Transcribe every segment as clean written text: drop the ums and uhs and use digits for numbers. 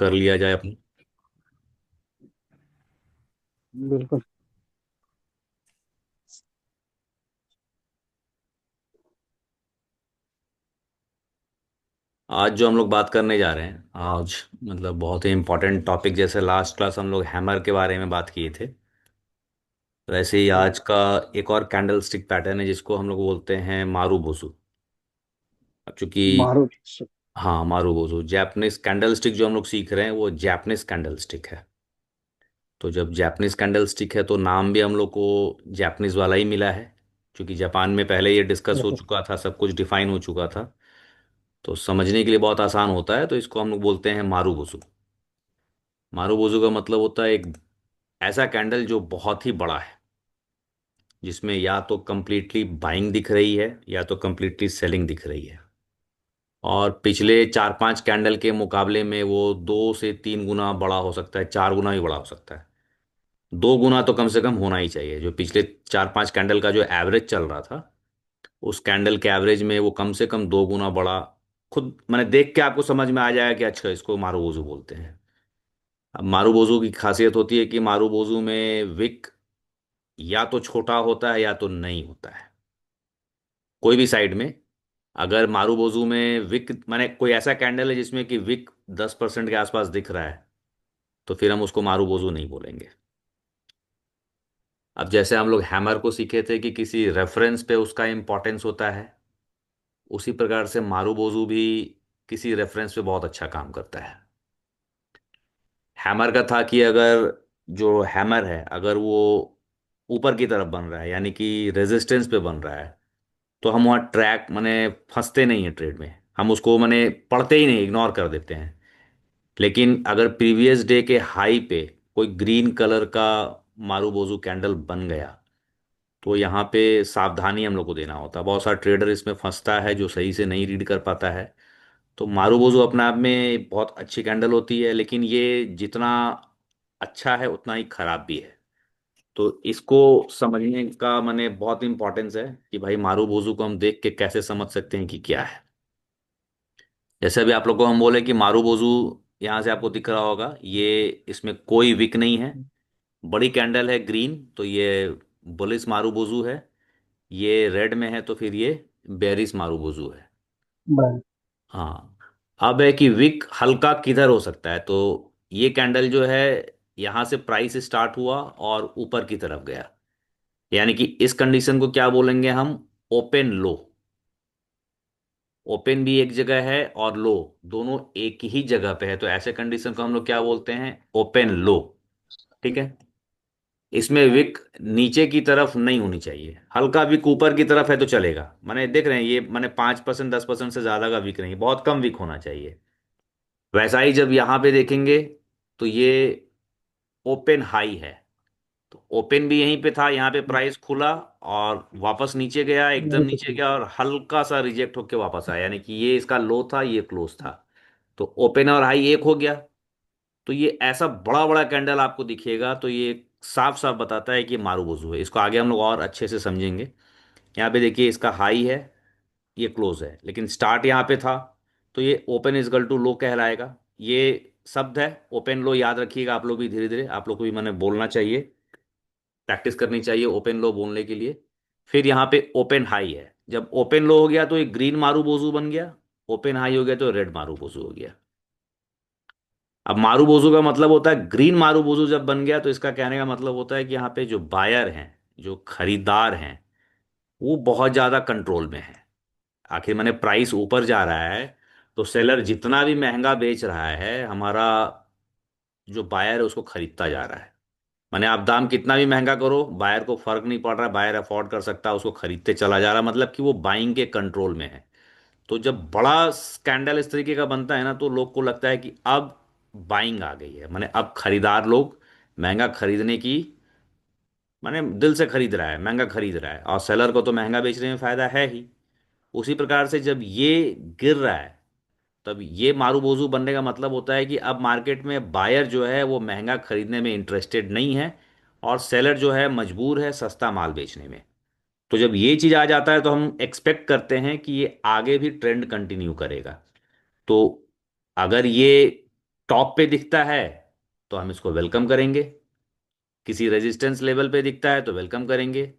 कर लिया जाए अपनी। बिल्कुल। आज जो हम लोग बात करने जा रहे हैं आज, मतलब बहुत ही इम्पोर्टेंट टॉपिक। जैसे लास्ट क्लास हम लोग हैमर के बारे में बात किए थे, वैसे ही आज का एक और कैंडल स्टिक पैटर्न है जिसको हम लोग बोलते हैं मारू बोसू। अब चूंकि, मारो। हाँ, मारू बोसू जैपनीज कैंडल स्टिक जो हम लोग सीख रहे हैं वो जैपनीज कैंडल स्टिक है। तो जब जैपनीज कैंडल स्टिक है तो नाम भी हम लोग को जैपनीज वाला ही मिला है, क्योंकि जापान में पहले ये डिस्कस हो बिल्कुल। चुका था, सब कुछ डिफाइन हो चुका था। तो समझने के लिए बहुत आसान होता है, तो इसको हम लोग बोलते हैं मारू बोसू। मारू बोसू का मतलब होता है एक ऐसा कैंडल जो बहुत ही बड़ा है, जिसमें या तो कंप्लीटली बाइंग दिख रही है या तो कंप्लीटली सेलिंग दिख रही है। और पिछले 4-5 कैंडल के मुकाबले में वो 2 से 3 गुना बड़ा हो सकता है, 4 गुना भी बड़ा हो सकता है। 2 गुना तो कम से कम होना ही चाहिए। जो पिछले 4-5 कैंडल का जो एवरेज चल रहा था, उस कैंडल के एवरेज में वो कम से कम 2 गुना बड़ा। खुद मैंने देख के आपको समझ में आ जाएगा कि अच्छा इसको मारूबोजू बोलते हैं। अब मारूबोजू की खासियत होती है कि मारूबोजू में विक या तो छोटा होता है या तो नहीं होता है, कोई भी साइड में। अगर मारूबोजू में विक माने कोई ऐसा कैंडल है जिसमें कि विक 10% के आसपास दिख रहा है, तो फिर हम उसको मारूबोजू नहीं बोलेंगे। अब जैसे हम लोग हैमर को सीखे थे कि किसी रेफरेंस पे उसका इंपॉर्टेंस होता है, उसी प्रकार से मारूबोजू भी किसी रेफरेंस पे बहुत अच्छा काम करता है। हैमर का था कि अगर जो हैमर है अगर वो ऊपर की तरफ बन रहा है, यानी कि रेजिस्टेंस पे बन रहा है, तो हम वहाँ ट्रैक माने फंसते नहीं हैं ट्रेड में, हम उसको माने पढ़ते ही नहीं, इग्नोर कर देते हैं। लेकिन अगर प्रीवियस डे के हाई पे कोई ग्रीन कलर का मारूबोजू कैंडल बन गया, तो यहाँ पे सावधानी हम लोग को देना होता है। बहुत सारा ट्रेडर इसमें फंसता है जो सही से नहीं रीड कर पाता है। तो मारूबोजू अपने आप में बहुत अच्छी कैंडल होती है, लेकिन ये जितना अच्छा है उतना ही खराब भी है। तो इसको समझने का मैंने बहुत इंपॉर्टेंस है कि भाई मारूबोजू को हम देख के कैसे समझ सकते हैं कि क्या है। जैसे अभी आप लोग को हम बोले कि मारूबोजू, यहाँ से आपको दिख रहा होगा ये, इसमें कोई विक नहीं है, बड़ी कैंडल है ग्रीन, तो ये बुलिश मारूबोजू है। ये रेड में है तो फिर ये बेरिश मारूबोजू है। बराबर। हाँ। अब है कि विक हल्का किधर हो सकता है, तो ये कैंडल जो है, यहाँ से प्राइस स्टार्ट हुआ और ऊपर की तरफ गया, यानी कि इस कंडीशन को क्या बोलेंगे हम, ओपन लो। ओपन भी एक जगह है और लो दोनों एक ही जगह पे है, तो ऐसे कंडीशन को हम लोग क्या बोलते हैं, ओपन लो। ठीक है। इसमें विक नीचे की तरफ नहीं होनी चाहिए, हल्का विक ऊपर की तरफ है तो चलेगा। माने देख रहे हैं ये, माने 5% 10% से ज्यादा का विक नहीं, बहुत कम विक होना चाहिए। वैसा ही जब यहाँ पे देखेंगे तो ये ओपन हाई है, तो ओपन भी यहीं पे था, यहाँ पे प्राइस खुला और वापस नीचे गया, एकदम यही तो नीचे चीज। गया और हल्का सा रिजेक्ट होके वापस आया, यानी कि ये इसका लो था, ये क्लोज था। तो ओपन और हाई एक हो गया। तो ये ऐसा बड़ा बड़ा कैंडल आपको दिखेगा तो ये साफ साफ बताता है कि ये मारूबोजू है। इसको आगे हम लोग और अच्छे से समझेंगे। यहाँ पे देखिए इसका हाई है, ये क्लोज है, लेकिन स्टार्ट यहाँ पे था, तो ये ओपन इजकल टू लो कहलाएगा। ये शब्द है ओपन लो, याद रखिएगा आप लोग भी, धीरे धीरे आप लोग को भी मैंने बोलना चाहिए, प्रैक्टिस करनी चाहिए ओपन लो बोलने के लिए। फिर यहाँ पे ओपन हाई है, जब ओपन लो हो गया तो ये ग्रीन मारूबोजू बन गया, ओपन हाई हो गया तो रेड मारूबोजू हो गया। अब मारूबोजू का मतलब होता है, ग्रीन मारूबोजू जब बन गया तो इसका कहने का मतलब होता है कि यहाँ पे जो बायर हैं, जो खरीदार हैं, वो बहुत ज्यादा कंट्रोल में है। आखिर मैंने प्राइस ऊपर जा रहा है, तो सेलर जितना भी महंगा बेच रहा है, हमारा जो बायर है उसको खरीदता जा रहा है। माने आप दाम कितना भी महंगा करो, बायर को फर्क नहीं पड़ रहा, बायर अफोर्ड कर सकता है, उसको खरीदते चला जा रहा है, मतलब कि वो बाइंग के कंट्रोल में है। तो जब बड़ा स्कैंडल इस तरीके का बनता है ना, तो लोग को लगता है कि अब बाइंग आ गई है, माने अब खरीदार लोग महंगा खरीदने की, माने दिल से खरीद रहा है, महंगा खरीद रहा है, और सेलर को तो महंगा बेचने में फायदा है ही। उसी प्रकार से जब ये गिर रहा है, तब ये मारूबोजू बनने का मतलब होता है कि अब मार्केट में बायर जो है वो महंगा खरीदने में इंटरेस्टेड नहीं है, और सेलर जो है मजबूर है सस्ता माल बेचने में। तो जब ये चीज आ जाता है तो हम एक्सपेक्ट करते हैं कि ये आगे भी ट्रेंड कंटिन्यू करेगा। तो अगर ये टॉप पे दिखता है तो हम इसको वेलकम करेंगे, किसी रेजिस्टेंस लेवल पे दिखता है तो वेलकम करेंगे,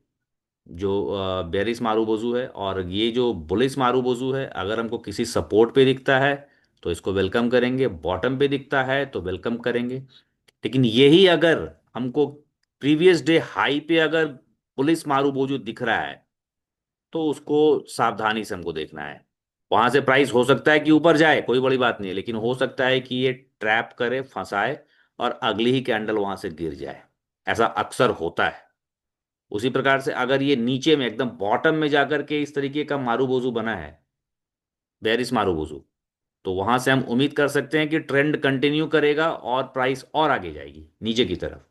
जो बेरिस मारूबोजू है। और ये जो बुलिस मारूबोजू है, अगर हमको किसी सपोर्ट पे दिखता है तो इसको वेलकम करेंगे, बॉटम पे दिखता है तो वेलकम करेंगे। लेकिन यही अगर हमको प्रीवियस डे हाई पे अगर पुलिस मारूबोजू दिख रहा है तो उसको सावधानी से हमको देखना है। वहां से प्राइस हो सकता है कि ऊपर जाए, कोई बड़ी बात नहीं है, लेकिन हो सकता है कि ये ट्रैप करे, फंसाए, और अगली ही कैंडल वहां से गिर जाए। ऐसा अक्सर होता है। उसी प्रकार से अगर ये नीचे में एकदम बॉटम में जाकर के इस तरीके का मारूबोजू बना है, बेरिस मारूबोजू, तो वहां से हम उम्मीद कर सकते हैं कि ट्रेंड कंटिन्यू करेगा और प्राइस और आगे जाएगी नीचे की तरफ।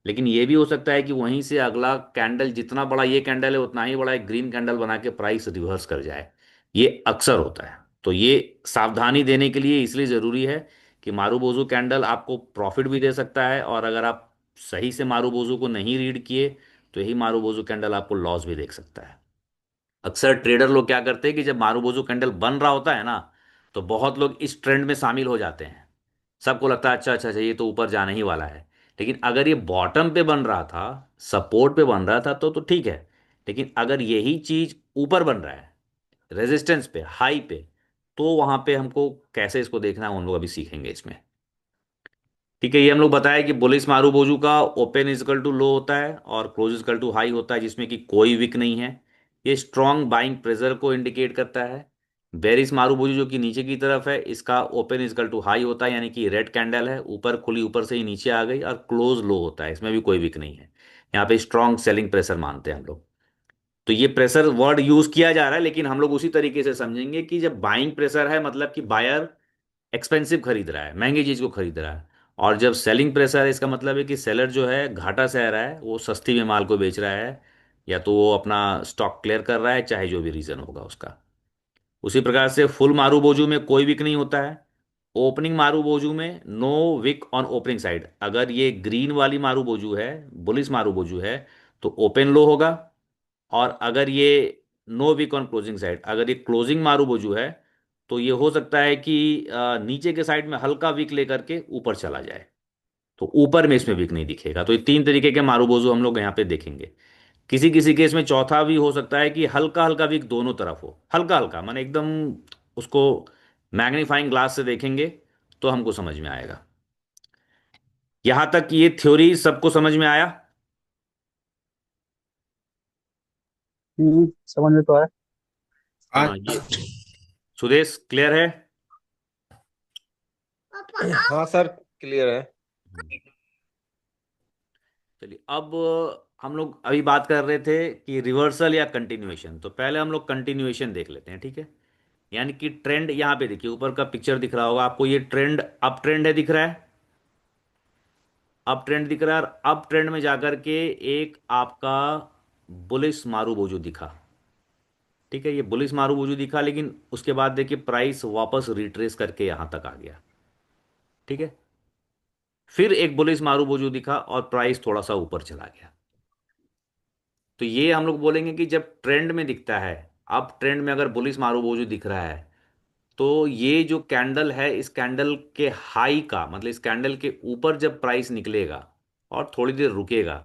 लेकिन ये भी हो सकता है कि वहीं से अगला कैंडल, जितना बड़ा ये कैंडल है उतना ही बड़ा एक ग्रीन कैंडल बना के प्राइस रिवर्स कर जाए। ये अक्सर होता है। तो ये सावधानी देने के लिए इसलिए ज़रूरी है कि मारूबोजू कैंडल आपको प्रॉफिट भी दे सकता है, और अगर आप सही से मारूबोजू को नहीं रीड किए तो यही मारूबोजू कैंडल आपको लॉस भी देख सकता है। अक्सर ट्रेडर लोग क्या करते हैं कि जब मारूबोजू कैंडल बन रहा होता है ना, तो बहुत लोग इस ट्रेंड में शामिल हो जाते हैं। सबको लगता है अच्छा अच्छा अच्छा, ये तो ऊपर जाने ही वाला है। लेकिन अगर ये बॉटम पे बन रहा था, सपोर्ट पे बन रहा था, तो ठीक है। लेकिन अगर यही चीज ऊपर बन रहा है, रेजिस्टेंस पे, हाई पे, तो वहां पे हमको कैसे इसको देखना है, उन लोग अभी सीखेंगे इसमें। ठीक है, ये हम लोग बताया कि बुलिस मारूबोजू का ओपन इजकल टू लो होता है और क्लोज इजकल टू हाई होता है, जिसमें कि कोई विक नहीं है। ये स्ट्रॉन्ग बाइंग प्रेशर को इंडिकेट करता है। बेरिस मारूबोजू जो कि नीचे की तरफ है, इसका ओपन इजकल टू हाई होता है, यानी कि रेड कैंडल है, ऊपर खुली, ऊपर से ही नीचे आ गई, और क्लोज लो होता है, इसमें भी कोई विक नहीं है। यहाँ पे स्ट्रॉन्ग सेलिंग प्रेशर मानते हैं हम लोग। तो ये प्रेशर वर्ड यूज किया जा रहा है, लेकिन हम लोग उसी तरीके से समझेंगे कि जब बाइंग प्रेशर है मतलब कि बायर एक्सपेंसिव खरीद रहा है, महंगी चीज को खरीद रहा है। और जब सेलिंग प्रेशर है, इसका मतलब है कि सेलर जो है घाटा सह रहा है, वो सस्ती में माल को बेच रहा है, या तो वो अपना स्टॉक क्लियर कर रहा है, चाहे जो भी रीजन होगा उसका। उसी प्रकार से फुल मारूबोजू में कोई विक नहीं होता है। ओपनिंग मारूबोजू में no wick on opening side. अगर ये ग्रीन वाली मारूबोजू है, बुलिस मारूबोजू है, तो ओपन लो होगा। और अगर ये no wick on closing side, अगर ये क्लोजिंग मारूबोजू है, तो ये हो सकता है कि नीचे के साइड में हल्का विक लेकर के ऊपर चला जाए। तो ऊपर में इसमें विक नहीं दिखेगा। तो ये तीन तरीके के मारूबोजू हम लोग यहाँ पे देखेंगे। किसी किसी केस में चौथा भी हो सकता है कि हल्का हल्का विक दोनों तरफ हो, हल्का हल्का माने एकदम उसको मैग्नीफाइंग ग्लास से देखेंगे तो हमको समझ में आएगा। यहां तक ये थ्योरी सबको समझ में आया? समझ में तो आया। हाँ, ये सुदेश क्लियर है? हाँ सर, क्लियर है। चलिए, अब हम लोग अभी बात कर रहे थे कि रिवर्सल या कंटिन्यूएशन, तो पहले हम लोग कंटिन्यूएशन देख लेते हैं, ठीक है। यानी कि ट्रेंड यहाँ पे देखिए, ऊपर का पिक्चर दिख रहा होगा आपको, ये ट्रेंड अप ट्रेंड है, दिख रहा है, अप ट्रेंड दिख रहा है। और अप ट्रेंड में जाकर के एक आपका बुलिश मारूबोजू दिखा। ठीक है, ये बुलिश मारूबोजू दिखा, लेकिन उसके बाद देखिए प्राइस वापस रिट्रेस करके यहां तक आ गया। ठीक है, फिर एक बुलिश मारूबोजू दिखा और प्राइस थोड़ा सा ऊपर चला गया। तो ये हम लोग बोलेंगे कि जब ट्रेंड में दिखता है, अप ट्रेंड में अगर बुलिश मारूबोजू दिख रहा है, तो ये जो कैंडल है, इस कैंडल के हाई का मतलब इस कैंडल के ऊपर जब प्राइस निकलेगा और थोड़ी देर रुकेगा,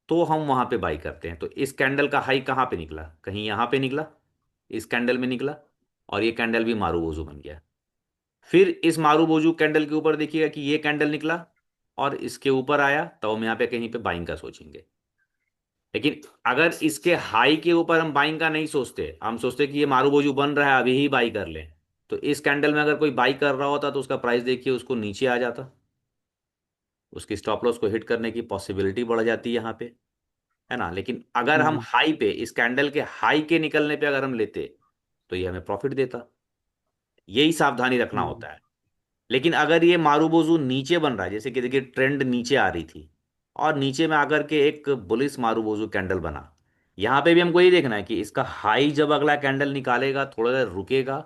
तो हम वहां पे बाई करते हैं। तो इस कैंडल का हाई कहाँ पे निकला? कहीं यहां पे निकला, इस कैंडल में निकला, और ये कैंडल भी मारूबोजू बन गया। फिर इस मारूबोजू कैंडल के ऊपर देखिएगा कि ये कैंडल निकला और इसके ऊपर आया, तो हम यहाँ पे कहीं पे बाइंग का सोचेंगे। लेकिन अगर इसके हाई के ऊपर हम बाइंग का नहीं सोचते, हम सोचते कि ये मारूबोजू बन रहा है, अभी ही बाई कर लें, तो इस कैंडल में अगर कोई बाई कर रहा होता तो उसका प्राइस देखिए उसको नीचे आ जाता, उसकी स्टॉप लॉस को हिट करने की पॉसिबिलिटी बढ़ जाती है यहाँ पे, है ना। लेकिन अगर हम हम्म। हाई पे, इस कैंडल के हाई के निकलने पे अगर हम लेते, तो ये हमें प्रॉफिट देता। यही सावधानी रखना हम्म। होता है। लेकिन अगर ये मारूबोजू नीचे बन रहा है, जैसे कि देखिए ट्रेंड नीचे आ रही थी और नीचे में आकर के एक बुलिस मारूबोजू कैंडल बना, यहां पे भी हमको ये देखना है कि इसका हाई जब अगला कैंडल निकालेगा, थोड़ा देर रुकेगा,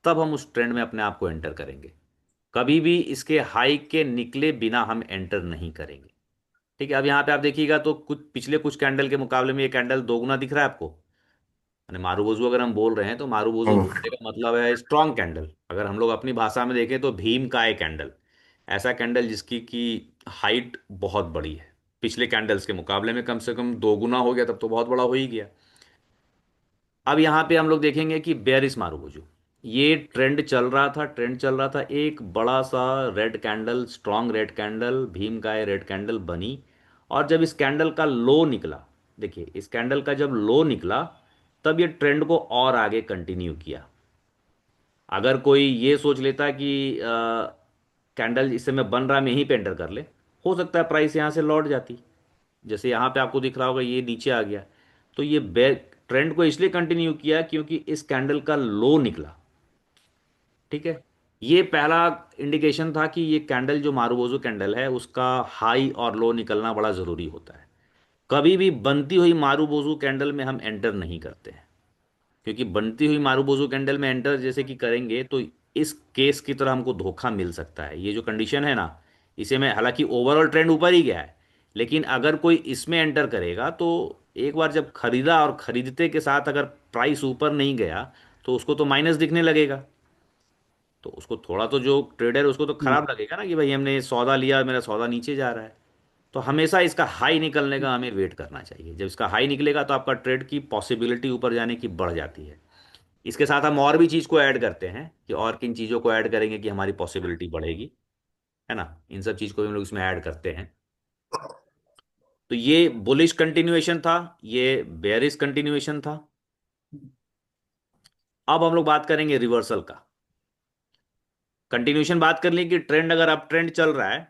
तब हम उस ट्रेंड में अपने आप को एंटर करेंगे। कभी भी इसके हाई के निकले बिना हम एंटर नहीं करेंगे। ठीक है, अब यहाँ पे आप देखिएगा तो कुछ पिछले कुछ कैंडल के मुकाबले में ये कैंडल दोगुना दिख रहा है आपको। यानी मारूबोजू अगर हम बोल रहे हैं तो मारूबोजू हम्म। बोलने का मतलब है स्ट्रॉन्ग कैंडल। अगर हम लोग अपनी भाषा में देखें तो भीम का एक कैंडल, ऐसा कैंडल जिसकी की हाइट बहुत बड़ी है, पिछले कैंडल्स के मुकाबले में कम से कम 2 गुना हो गया, तब तो बहुत बड़ा हो ही गया। अब यहाँ पे हम लोग देखेंगे कि बेरिस मारुबुजू, ये ट्रेंड चल रहा था, ट्रेंड चल रहा था, एक बड़ा सा red candle, strong red candle, Bhim का रेड कैंडल बनी। और जब इस कैंडल का लो निकला, देखिए इस कैंडल का जब लो निकला, तब ये ट्रेंड को और आगे कंटिन्यू किया। अगर कोई ये सोच लेता कि कैंडल इस समय बन रहा है, मैं यहीं पे एंटर कर ले, हो सकता है प्राइस यहाँ से लौट जाती। जैसे यहाँ पे आपको दिख रहा होगा ये नीचे आ गया, तो ये ट्रेंड को इसलिए कंटिन्यू किया क्योंकि इस कैंडल का लो निकला। ठीक है, ये पहला इंडिकेशन था कि ये कैंडल जो मारुबोजो कैंडल है उसका हाई और लो निकलना बड़ा ज़रूरी होता है। कभी भी बनती हुई मारुबोजो कैंडल में हम एंटर नहीं करते हैं, क्योंकि बनती हुई मारुबोजो कैंडल में एंटर जैसे कि करेंगे तो इस केस की तरह हमको धोखा मिल सकता है। ये जो कंडीशन है ना, इसे में हालांकि ओवरऑल ट्रेंड ऊपर ही गया है, लेकिन अगर कोई इसमें एंटर करेगा तो एक बार जब खरीदा और खरीदते के साथ अगर प्राइस ऊपर नहीं गया तो उसको तो माइनस दिखने लगेगा। तो उसको थोड़ा तो, जो ट्रेडर है उसको तो हम्म, खराब लगेगा ना कि भाई हमने सौदा लिया, मेरा सौदा नीचे जा रहा है। तो हमेशा इसका हाई निकलने का हमें वेट करना चाहिए। जब इसका हाई निकलेगा तो आपका ट्रेड की पॉसिबिलिटी ऊपर जाने की बढ़ जाती है। इसके साथ हम और भी चीज़ को ऐड करते हैं कि और किन चीज़ों को ऐड करेंगे कि हमारी पॉसिबिलिटी बढ़ेगी, है ना। इन सब चीज़ को भी हम लोग इसमें ऐड करते हैं। तो ये बुलिश कंटिन्यूएशन था, ये बेयरिश कंटिन्यूएशन था। अब हम लोग बात करेंगे रिवर्सल का। कंटिन्यूएशन बात कर ली कि ट्रेंड अगर अप ट्रेंड चल रहा है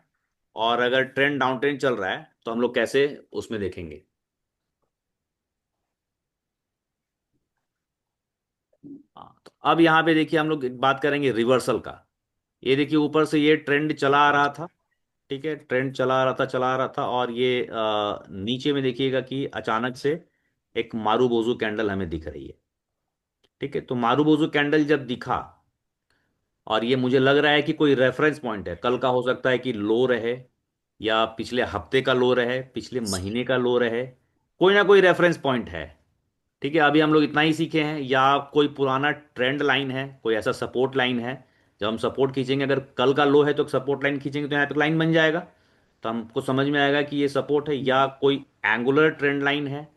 और अगर ट्रेंड डाउन ट्रेंड चल रहा है तो हम लोग कैसे उसमें देखेंगे। हाँ, तो अब यहाँ पे देखिए हम लोग बात करेंगे रिवर्सल का। ये देखिए ऊपर से ये ट्रेंड चला आ रहा था, ठीक है, ट्रेंड चला आ रहा था, चला आ रहा था, और ये नीचे में देखिएगा कि अचानक से एक मारूबोजू कैंडल हमें दिख रही है। ठीक है, तो मारूबोजू कैंडल जब दिखा और ये मुझे लग रहा है कि कोई रेफरेंस पॉइंट है, कल का हो सकता है कि लो रहे, या पिछले हफ्ते का लो रहे, पिछले महीने का लो रहे, कोई ना कोई रेफरेंस पॉइंट है। ठीक है, अभी हम लोग इतना ही सीखे हैं, या कोई पुराना ट्रेंड लाइन है, कोई ऐसा सपोर्ट लाइन है। जब हम सपोर्ट खींचेंगे, अगर कल का लो है तो सपोर्ट लाइन खींचेंगे तो यहाँ पे लाइन बन जाएगा, तो हमको समझ में आएगा कि ये सपोर्ट है, या कोई एंगुलर ट्रेंड लाइन है।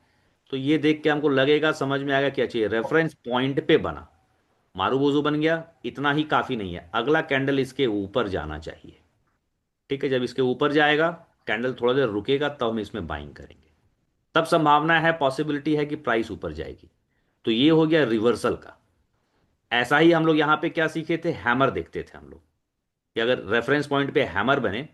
तो ये देख के हमको लगेगा, समझ में आएगा कि अच्छा ये रेफरेंस पॉइंट पे बना, मारूबोजू बन गया, इतना ही काफ़ी नहीं है, अगला कैंडल इसके ऊपर जाना चाहिए। ठीक है, जब इसके ऊपर जाएगा, कैंडल थोड़ा देर रुकेगा, तब हम इसमें बाइंग करेंगे, तब संभावना है, पॉसिबिलिटी है कि प्राइस ऊपर जाएगी। तो ये हो गया रिवर्सल का। ऐसा ही हम लोग यहाँ पे क्या सीखे थे, हैमर देखते थे हम लोग, कि अगर रेफरेंस पॉइंट पे हैमर बने,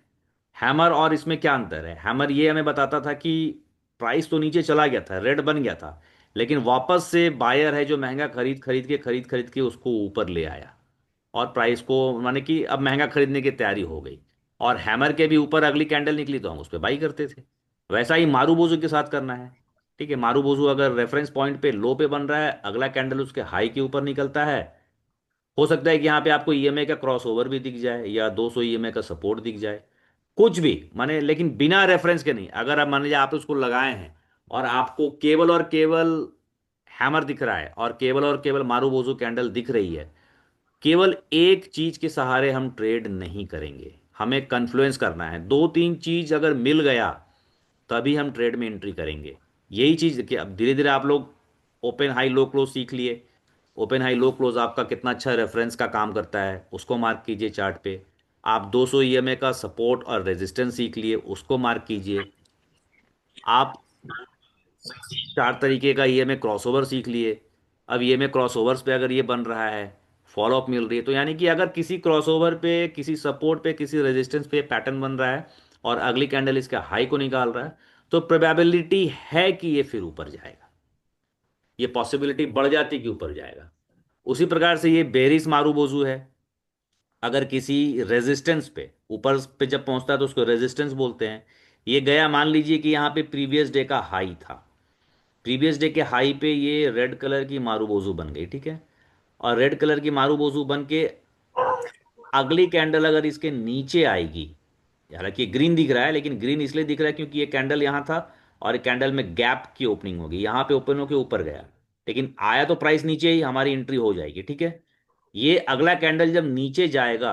हैमर और इसमें क्या अंतर है। हैमर ये हमें बताता था कि प्राइस तो नीचे चला गया था, रेड बन गया था, लेकिन वापस से बायर है जो महंगा खरीद खरीद के उसको ऊपर ले आया, और प्राइस को माने कि अब महंगा खरीदने की तैयारी हो गई, और हैमर के भी ऊपर अगली कैंडल निकली तो हम उस पर बाई करते थे। वैसा ही मारूबोजू के साथ करना है। ठीक है, मारूबोजू अगर रेफरेंस पॉइंट पे लो पे बन रहा है, अगला कैंडल उसके हाई के ऊपर निकलता है, हो सकता है कि यहाँ पे आपको ईएमए का क्रॉस ओवर भी दिख जाए, या 200 ईएमए का सपोर्ट दिख जाए, कुछ भी माने, लेकिन बिना रेफरेंस के नहीं। अगर आप मान लीजिए आप उसको लगाए हैं और आपको केवल और केवल हैमर दिख रहा है और केवल और केवल मारूबोजू कैंडल दिख रही है, केवल एक चीज के सहारे हम ट्रेड नहीं करेंगे, हमें कन्फ्लुएंस करना है। दो तीन चीज अगर मिल गया तभी हम ट्रेड में एंट्री करेंगे। यही चीज देखिए, अब धीरे धीरे आप लोग ओपन हाई लो क्लोज सीख लिए। ओपन हाई लो क्लोज आपका कितना अच्छा रेफरेंस का काम करता है, उसको मार्क कीजिए चार्ट पे। आप 200 ईएमए का सपोर्ट और रेजिस्टेंस सीख लिए, उसको मार्क कीजिए। आप 4 तरीके का ईएमए क्रॉसओवर सीख लिए। अब ईएमए क्रॉसओवर्स पे अगर ये बन रहा है, फॉलोअप मिल रही है, तो यानी कि अगर किसी क्रॉसओवर पे, किसी सपोर्ट पे, किसी रेजिस्टेंस पे पैटर्न बन रहा है और अगली कैंडल इसका हाई को निकाल रहा है, तो प्रोबेबिलिटी है कि ये फिर ऊपर जाएगा, ये पॉसिबिलिटी बढ़ जाती है कि ऊपर जाएगा। उसी प्रकार से ये बेरिस मारूबोजू है। अगर किसी रेजिस्टेंस पे, ऊपर पे जब पहुंचता है तो उसको रेजिस्टेंस बोलते हैं। ये गया, मान लीजिए कि यहाँ पे प्रीवियस डे का हाई था, प्रीवियस डे के हाई पे ये रेड कलर की मारूबोजू बन गई, ठीक है, और रेड कलर की मारूबोजू बन के अगली कैंडल अगर इसके नीचे आएगी, हालांकि ग्रीन दिख रहा है, लेकिन ग्रीन इसलिए दिख रहा है क्योंकि ये कैंडल यहाँ था और एक कैंडल में गैप की ओपनिंग होगी, यहाँ पे ओपन होके ऊपर गया, लेकिन आया तो प्राइस नीचे ही, हमारी एंट्री हो जाएगी। ठीक है, ये अगला कैंडल जब नीचे जाएगा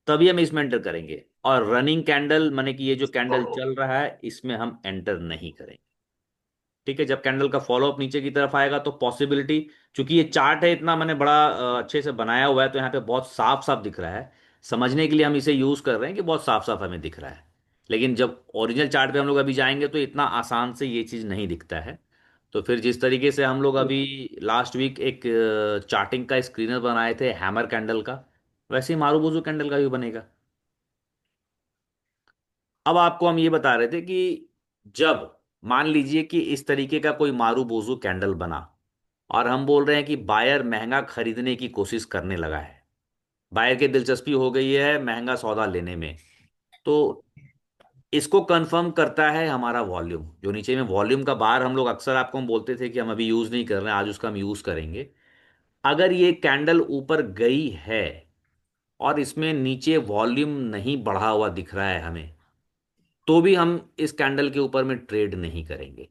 तभी हम इसमें एंटर करेंगे। और रनिंग कैंडल माने कि ये जो कैंडल चल रहा है इसमें हम एंटर नहीं करेंगे। ठीक है, जब कैंडल का फॉलो अप नीचे की तरफ आएगा तो पॉसिबिलिटी, चूंकि ये चार्ट है इतना मैंने बड़ा अच्छे से बनाया हुआ है तो यहाँ पे बहुत साफ साफ दिख रहा है। समझने के लिए हम इसे यूज कर रहे हैं कि बहुत साफ साफ हमें दिख रहा है। लेकिन जब ओरिजिनल चार्ट पे हम लोग अभी जाएंगे तो इतना आसान से ये चीज़ नहीं दिखता है। तो फिर जिस तरीके से हम लोग अभी लास्ट वीक एक चार्टिंग का स्क्रीनर बनाए थे हैमर कैंडल का, वैसे ही मारूबोजू कैंडल का भी बनेगा। अब आपको हम ये बता रहे थे कि जब मान लीजिए कि इस तरीके का कोई मारूबोजू कैंडल बना और हम बोल रहे हैं कि बायर महंगा खरीदने की कोशिश करने लगा है, बायर की दिलचस्पी हो गई है महंगा सौदा लेने में, तो इसको कंफर्म करता है हमारा वॉल्यूम। जो नीचे में वॉल्यूम का बार हम लोग अक्सर आपको हम बोलते थे कि हम अभी यूज नहीं कर रहे हैं, आज उसका हम यूज करेंगे। अगर ये कैंडल ऊपर गई है और इसमें नीचे वॉल्यूम नहीं बढ़ा हुआ दिख रहा है हमें, तो भी हम इस कैंडल के ऊपर में ट्रेड नहीं करेंगे।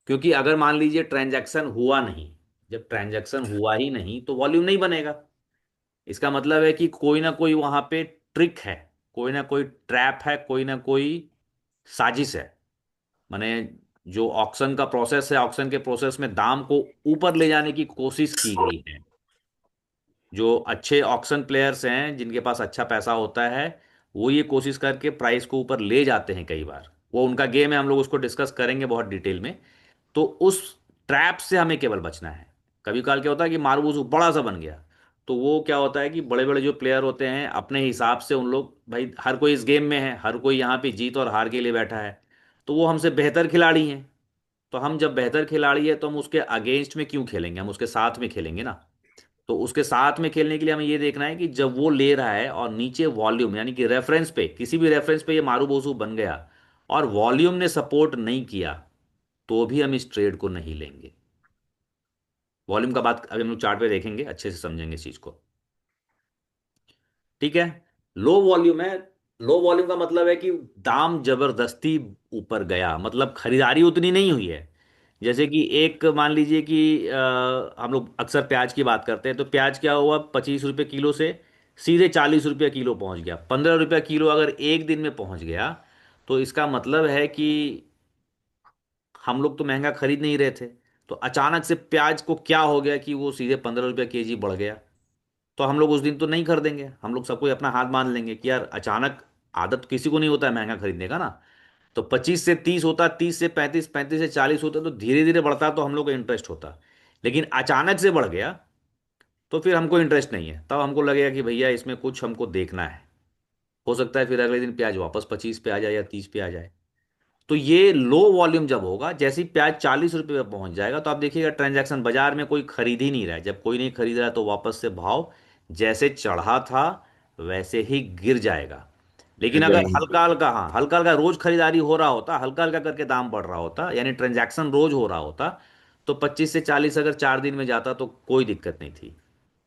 क्योंकि अगर मान लीजिए ट्रांजैक्शन हुआ नहीं, जब ट्रांजैक्शन हुआ ही नहीं तो वॉल्यूम नहीं बनेगा। इसका मतलब है कि कोई ना कोई वहां पे ट्रिक है, कोई ना कोई ट्रैप है, कोई ना कोई साजिश है। माने जो ऑक्शन का प्रोसेस है, ऑक्शन के प्रोसेस में दाम को ऊपर ले जाने की कोशिश की गई है। जो अच्छे ऑक्शन प्लेयर्स हैं जिनके पास अच्छा पैसा होता है, वो ये कोशिश करके प्राइस को ऊपर ले जाते हैं कई बार। वो उनका गेम है, हम लोग उसको डिस्कस करेंगे बहुत डिटेल में। तो उस ट्रैप से हमें केवल बचना है। कभी काल क्या होता है कि मार्बूज बड़ा सा बन गया, तो वो क्या होता है कि बड़े बड़े जो प्लेयर होते हैं अपने हिसाब से उन लोग, भाई हर कोई इस गेम में है, हर कोई यहाँ पे जीत और हार के लिए बैठा है, तो वो हमसे बेहतर खिलाड़ी हैं। तो हम जब बेहतर खिलाड़ी है तो हम उसके अगेंस्ट में क्यों खेलेंगे, हम उसके साथ में खेलेंगे ना। तो उसके साथ में खेलने के लिए हमें ये देखना है कि जब वो ले रहा है और नीचे वॉल्यूम यानी कि रेफरेंस पे, किसी भी रेफरेंस पे ये मारूबोजू बन गया और वॉल्यूम ने सपोर्ट नहीं किया, तो भी हम इस ट्रेड को नहीं लेंगे। वॉल्यूम का बात अभी हम लोग चार्ट पे देखेंगे, अच्छे से समझेंगे इस चीज को। ठीक है। लो वॉल्यूम है, लो वॉल्यूम का मतलब है कि दाम जबरदस्ती ऊपर गया, मतलब खरीदारी उतनी नहीं हुई है। जैसे कि एक मान लीजिए कि हम लोग अक्सर प्याज की बात करते हैं, तो प्याज क्या हुआ, 25 रुपये किलो से सीधे 40 रुपये किलो पहुंच गया। 15 रुपये किलो अगर एक दिन में पहुंच गया, तो इसका मतलब है कि हम लोग तो महंगा खरीद नहीं रहे थे, तो अचानक से प्याज को क्या हो गया कि वो सीधे 15 रुपये केजी बढ़ गया। तो हम लोग उस दिन तो नहीं खरीदेंगे, हम लोग सबको अपना हाथ मान लेंगे कि यार अचानक, आदत किसी को नहीं होता है महंगा खरीदने का ना। तो 25 से 30 होता, 30 से 35, 35 से 40 होता, तो धीरे धीरे बढ़ता तो हम लोग का इंटरेस्ट होता। लेकिन अचानक से बढ़ गया तो फिर हमको इंटरेस्ट नहीं है, तब हमको लगेगा कि भैया इसमें कुछ हमको देखना है। हो सकता है फिर अगले दिन प्याज वापस 25 पे आ जाए या 30 पे आ जाए। तो ये लो वॉल्यूम जब होगा, जैसे ही प्याज 40 रुपये पे पहुंच जाएगा, तो आप देखिएगा ट्रांजैक्शन बाजार में कोई खरीद ही नहीं रहा है। जब कोई नहीं खरीद रहा है तो वापस से भाव जैसे चढ़ा था वैसे ही गिर जाएगा। लेकिन गिर अगर जाएंगे। हल्का हल्का, हाँ हल्का हल्का रोज खरीदारी हो रहा होता, हल्का हल्का करके दाम बढ़ रहा होता, यानी ट्रांजैक्शन रोज हो रहा होता, तो 25 से 40 अगर 4 दिन में जाता तो कोई दिक्कत नहीं थी।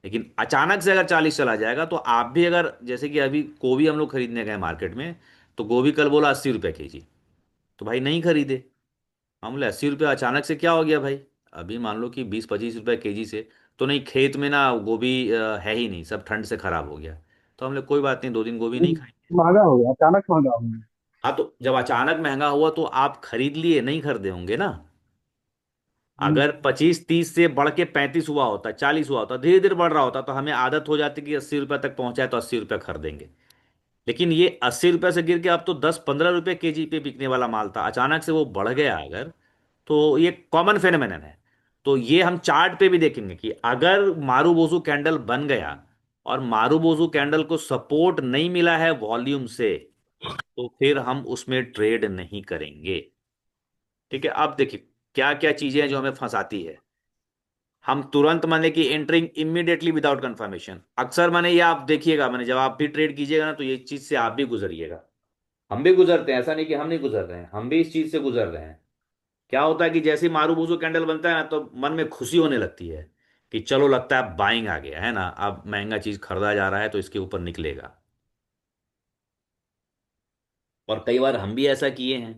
लेकिन अचानक से अगर 40 चला जाएगा, तो आप भी अगर, जैसे कि अभी गोभी हम लोग खरीदने गए मार्केट में, तो गोभी कल बोला 80 रुपये केजी, तो भाई नहीं खरीदे। हम बोले 80 रुपये अचानक से क्या हो गया भाई। अभी मान लो कि 20-25 रुपये केजी से, तो नहीं खेत में ना गोभी है ही नहीं, सब ठंड से खराब हो गया। तो हम लोग कोई बात नहीं, 2 दिन गोभी नहीं खाएंगे। महंगा हो गया, अचानक महंगा हो गया। हाँ, तो जब अचानक महंगा हुआ तो आप खरीद लिए, नहीं खरीदे होंगे ना। हम्म, अगर 25-30 से बढ़ के 35 हुआ होता, 40 हुआ होता, धीरे धीरे बढ़ रहा होता, तो हमें आदत हो जाती कि 80 रुपये तक पहुंचा है तो 80 रुपये खरीदेंगे। लेकिन ये 80 रुपये से गिर के अब तो 10-15 रुपये केजी पे बिकने वाला माल था, अचानक से वो बढ़ गया अगर, तो ये कॉमन फेनोमेनन है। तो ये हम चार्ट पे भी देखेंगे कि अगर मारूबोजू कैंडल बन गया और मारूबोजू कैंडल को सपोर्ट नहीं मिला है वॉल्यूम से, तो फिर हम उसमें ट्रेड नहीं करेंगे। ठीक है, अब देखिए क्या क्या चीजें हैं जो हमें फंसाती है। हम तुरंत माने कि एंटरिंग इमीडिएटली विदाउट कंफर्मेशन, अक्सर माने ये आप देखिएगा, माने जब आप भी ट्रेड कीजिएगा ना तो ये चीज से आप भी गुजरिएगा। हम भी गुजरते हैं, ऐसा नहीं कि हम नहीं गुजर रहे हैं, हम भी इस चीज से गुजर रहे हैं। क्या होता है कि जैसे ही मारूबूजू कैंडल बनता है ना, तो मन में खुशी होने लगती है कि चलो लगता है बाइंग आ गया है ना, अब महंगा चीज खरीदा जा रहा है तो इसके ऊपर निकलेगा। और कई बार हम भी ऐसा किए हैं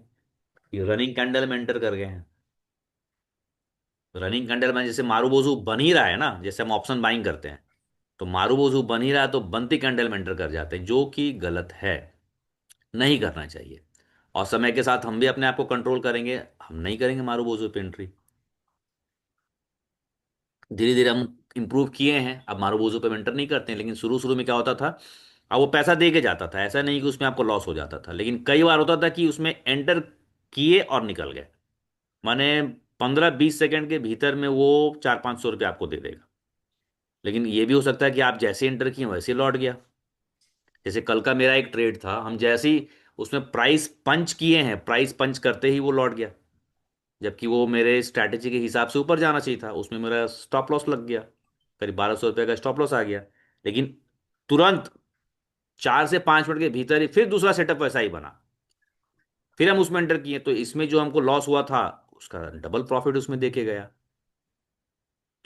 कि रनिंग कैंडल में एंटर कर गए हैं। रनिंग कैंडल में जैसे मारूबोजू बन ही रहा है ना, जैसे हम ऑप्शन बाइंग करते हैं, तो मारूबोजू बन ही रहा है तो बनती कैंडल में एंटर कर जाते हैं, जो कि गलत है। नहीं करना चाहिए। और समय के साथ हम भी अपने आप को कंट्रोल करेंगे, हम नहीं करेंगे मारूबोजू पे एंट्री। धीरे धीरे हम इंप्रूव किए हैं, अब मारूबोजू पे एंटर नहीं करते हैं, लेकिन शुरू शुरू में क्या होता था, अब वो पैसा दे के जाता था, ऐसा नहीं कि उसमें आपको लॉस हो जाता था, लेकिन कई बार होता था कि उसमें एंटर किए और निकल गए। माने 15-20 सेकंड के भीतर में वो 400-500 रुपये आपको दे देगा। लेकिन ये भी हो सकता है कि आप जैसे एंटर किए वैसे ही लौट गया। जैसे कल का मेरा एक ट्रेड था, हम जैसे ही उसमें प्राइस पंच किए हैं, प्राइस पंच करते ही वो लौट गया, जबकि वो मेरे स्ट्रैटेजी के हिसाब से ऊपर जाना चाहिए था, उसमें मेरा स्टॉप लॉस लग गया, करीब 1200 रुपये का स्टॉप लॉस आ गया। लेकिन तुरंत 4 से 5 मिनट के भीतर ही फिर दूसरा सेटअप वैसा ही बना, फिर हम उसमें एंटर किए, तो इसमें जो हमको लॉस हुआ था उसका डबल प्रॉफिट उसमें देके गया।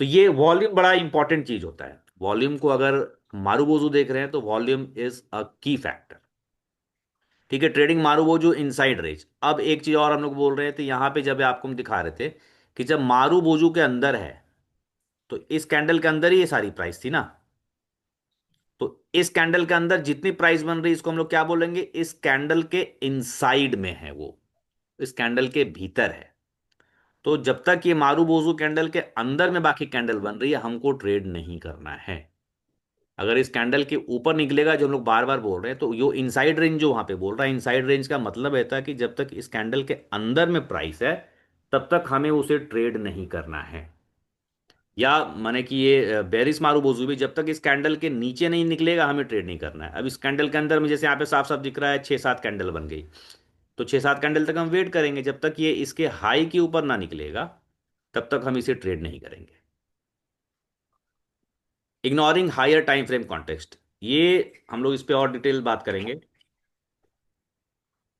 तो ये वॉल्यूम बड़ा इंपॉर्टेंट चीज होता है। वॉल्यूम को अगर मारूबोजू देख रहे हैं तो वॉल्यूम इज अ की फैक्टर। ठीक है, ट्रेडिंग मारूबोजू इनसाइड रेंज। अब एक चीज और हम लोग बोल रहे थे यहां पे, जब आपको हम दिखा रहे थे कि जब मारूबोजू के अंदर है, तो इस कैंडल के अंदर ही ये सारी प्राइस थी ना। तो इस कैंडल के अंदर जितनी प्राइस बन रही है इसको हम लोग क्या बोलेंगे, इस कैंडल के इनसाइड में है वो, इस कैंडल के भीतर है। तो जब तक ये मारूबोजू कैंडल के अंदर में बाकी कैंडल बन रही है, हमको ट्रेड नहीं करना है। अगर इस कैंडल के ऊपर निकलेगा, जो हम लोग बार बार बोल रहे हैं, तो यो इनसाइड रेंज जो वहां पे बोल रहा है, इनसाइड रेंज का मतलब रहता है कि जब तक इस कैंडल के अंदर में प्राइस है तब तक हमें उसे ट्रेड नहीं करना है। या माने कि ये बेरिस मारूबोजू भी जब तक इस कैंडल के नीचे नहीं निकलेगा हमें ट्रेड नहीं करना है। अब इस कैंडल के अंदर में जैसे यहाँ पे साफ साफ दिख रहा है 6-7 कैंडल बन गई, तो 6-7 कैंडल तक हम वेट करेंगे, जब तक ये इसके हाई के ऊपर ना निकलेगा तब तक हम इसे ट्रेड नहीं करेंगे। Ignoring higher time frame context, ये हम लोग इस पे और डिटेल बात करेंगे।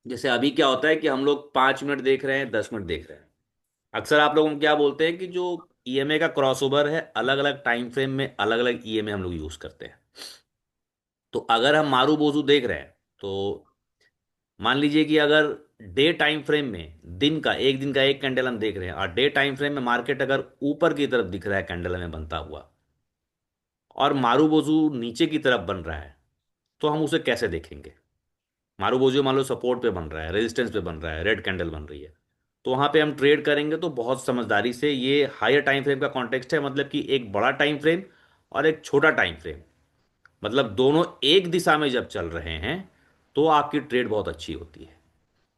जैसे अभी क्या होता है कि हम लोग 5 मिनट देख रहे हैं, 10 मिनट देख रहे हैं। अक्सर आप लोगों को क्या बोलते हैं कि जो ईएमए का क्रॉसओवर है, अलग अलग टाइम फ्रेम में अलग अलग ईएमए हम लोग यूज करते हैं। तो अगर हम मारू बोजू देख रहे हैं, तो मान लीजिए कि अगर डे टाइम फ्रेम में दिन का, एक दिन का एक कैंडल हम देख रहे हैं, और डे टाइम फ्रेम में मार्केट अगर ऊपर की तरफ दिख रहा है कैंडल हमें बनता हुआ, और मारू बोजू नीचे की तरफ बन रहा है, तो हम उसे कैसे देखेंगे। मारूबोजियो मान लो सपोर्ट पे बन रहा है, रेजिस्टेंस पे बन रहा है, रेड कैंडल बन रही है, तो वहां पे हम ट्रेड करेंगे तो बहुत समझदारी से। ये हायर टाइम फ्रेम का कॉन्टेक्स्ट है, मतलब कि एक बड़ा टाइम फ्रेम और एक छोटा टाइम फ्रेम, मतलब दोनों एक दिशा में जब चल रहे हैं तो आपकी ट्रेड बहुत अच्छी होती है।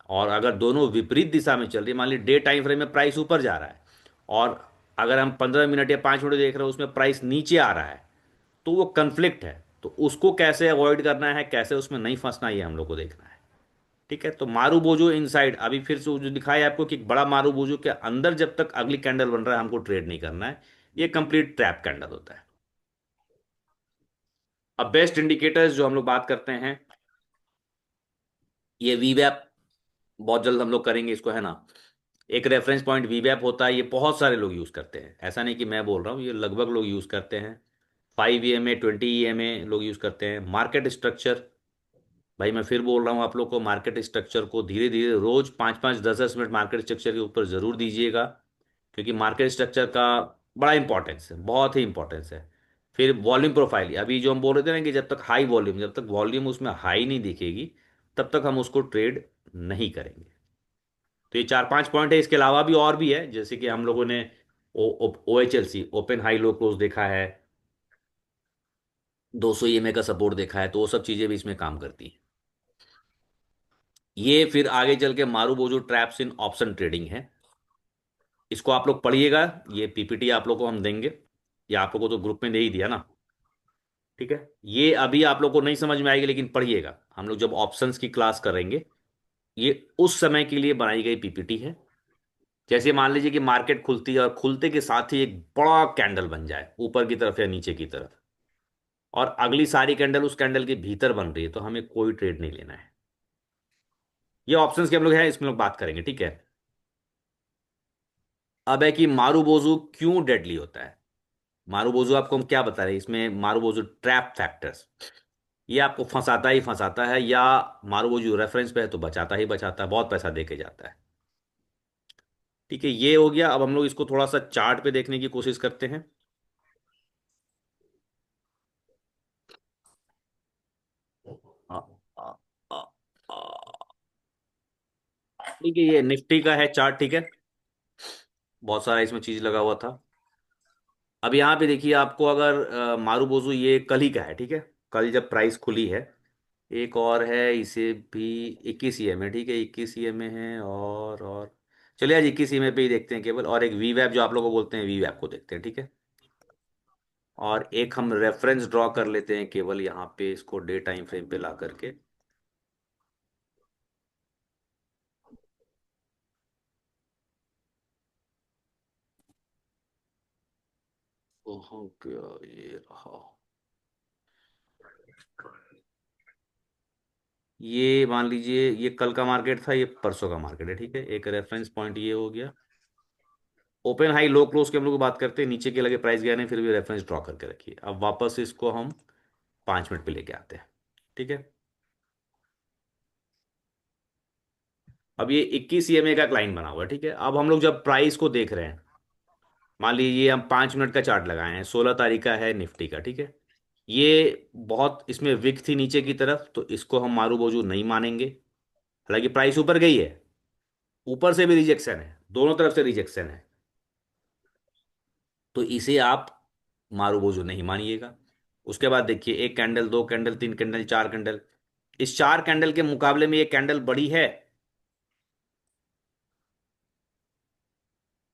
और अगर दोनों विपरीत दिशा में चल रही है, मान ली डे टाइम फ्रेम में प्राइस ऊपर जा रहा है, और अगर हम 15 मिनट या 5 मिनट देख रहे हैं उसमें प्राइस नीचे आ रहा है, तो वो कन्फ्लिक्ट है। तो उसको कैसे अवॉइड करना है, कैसे उसमें नहीं फंसना, ये हम लोग को देखना है। ठीक है, तो मारू बोझो इनसाइड, अभी फिर से वो जो दिखाया आपको कि बड़ा मारू बोझो के अंदर जब तक अगली कैंडल बन रहा है हमको ट्रेड नहीं करना है, ये कंप्लीट ट्रैप कैंडल होता है। अब बेस्ट इंडिकेटर्स जो हम लोग बात करते हैं, ये वीवैप, बहुत जल्द हम लोग करेंगे इसको, है ना। एक रेफरेंस पॉइंट वीवैप होता है, ये बहुत सारे लोग यूज करते हैं, ऐसा नहीं कि मैं बोल रहा हूँ, ये लगभग लोग यूज करते हैं। 5 EMA 20 EMA लोग यूज करते हैं। मार्केट स्ट्रक्चर, भाई मैं फिर बोल रहा हूँ आप लोग को, मार्केट स्ट्रक्चर को धीरे धीरे रोज 5-5 10-10 मिनट मार्केट स्ट्रक्चर के ऊपर जरूर दीजिएगा, क्योंकि मार्केट स्ट्रक्चर का बड़ा इंपॉर्टेंस है, बहुत ही इंपॉर्टेंस है। फिर वॉल्यूम प्रोफाइल, अभी जो हम बोल रहे थे ना कि जब तक हाई वॉल्यूम, जब तक वॉल्यूम उसमें हाई नहीं दिखेगी तब तक हम उसको ट्रेड नहीं करेंगे। तो ये 4-5 पॉइंट है, इसके अलावा भी और भी है, जैसे कि हम लोगों ने O H L C, open high low close देखा है, 200 EMA का सपोर्ट देखा है, तो वो सब चीजें भी इसमें काम करती हैं। ये फिर आगे चल के मारू बोझो ट्रैप्स इन ऑप्शन ट्रेडिंग है, इसको आप लोग पढ़िएगा। ये पीपीटी आप लोग को हम देंगे, या आप लोग को तो ग्रुप में दे ही दिया ना। ठीक है, ये अभी आप लोग को नहीं समझ में आएगी, लेकिन पढ़िएगा, हम लोग जब ऑप्शंस की क्लास करेंगे, ये उस समय के लिए बनाई गई पीपीटी है। जैसे मान लीजिए कि मार्केट खुलती है और खुलते के साथ ही एक बड़ा कैंडल बन जाए ऊपर की तरफ या नीचे की तरफ, और अगली सारी कैंडल उस कैंडल के भीतर बन रही है, तो हमें कोई ट्रेड नहीं लेना है। ये ऑप्शंस के हम लोग हैं, इसमें लोग बात करेंगे, ठीक है। अब है कि मारूबोजू क्यों डेडली होता है। मारूबोजू आपको हम क्या बता रहे हैं, इसमें मारूबोजू ट्रैप फैक्टर्स, ये आपको फंसाता ही फंसाता है, या मारूबोजू रेफरेंस पे है तो बचाता ही बचाता है, बहुत पैसा दे के जाता है। ठीक है, ये हो गया। अब हम लोग इसको थोड़ा सा चार्ट पे देखने की कोशिश करते हैं। आ, आ, आ, आ, ठीक है, ये निफ्टी का है चार्ट, ठीक है। बहुत सारा इसमें चीज लगा हुआ था। अब यहाँ पे देखिए, आपको अगर मारूबोजू ये कल ही का है, ठीक है। कल जब प्राइस खुली है। एक और है, इसे भी 21 में, ठीक है, 21 में है। और चलिए आज 21 पे ही देखते हैं केवल। और एक वी वैप जो आप लोगों को बोलते हैं, वी वैप को देखते हैं, ठीक है। और एक हम रेफरेंस ड्रॉ कर लेते हैं केवल यहाँ पे, इसको डे टाइम फ्रेम पे ला करके। ओहो, क्या ये रहा। ये मान लीजिए, ये कल का मार्केट था, ये परसों का मार्केट है, ठीक है। एक रेफरेंस पॉइंट ये हो गया। ओपन हाई लो क्लोज के हम लोग बात करते हैं, नीचे के लगे प्राइस गया नहीं, फिर भी रेफरेंस ड्रॉ करके रखिए। अब वापस इसको हम 5 मिनट पे लेके आते हैं, ठीक है। अब ये 21 का क्लाइन बना हुआ है, ठीक है। अब हम लोग जब प्राइस को देख रहे हैं, मान लीजिए हम 5 मिनट का चार्ट लगाए हैं, 16 तारीख का है निफ्टी का, ठीक है। ये बहुत इसमें विक थी नीचे की तरफ, तो इसको हम मारू बोझू नहीं मानेंगे। हालांकि प्राइस ऊपर गई है, ऊपर से भी रिजेक्शन है, दोनों तरफ से रिजेक्शन है, तो इसे आप मारू बोझू नहीं मानिएगा। उसके बाद देखिए, एक कैंडल, दो कैंडल, तीन कैंडल, चार कैंडल। इस चार कैंडल के मुकाबले में ये कैंडल बड़ी है।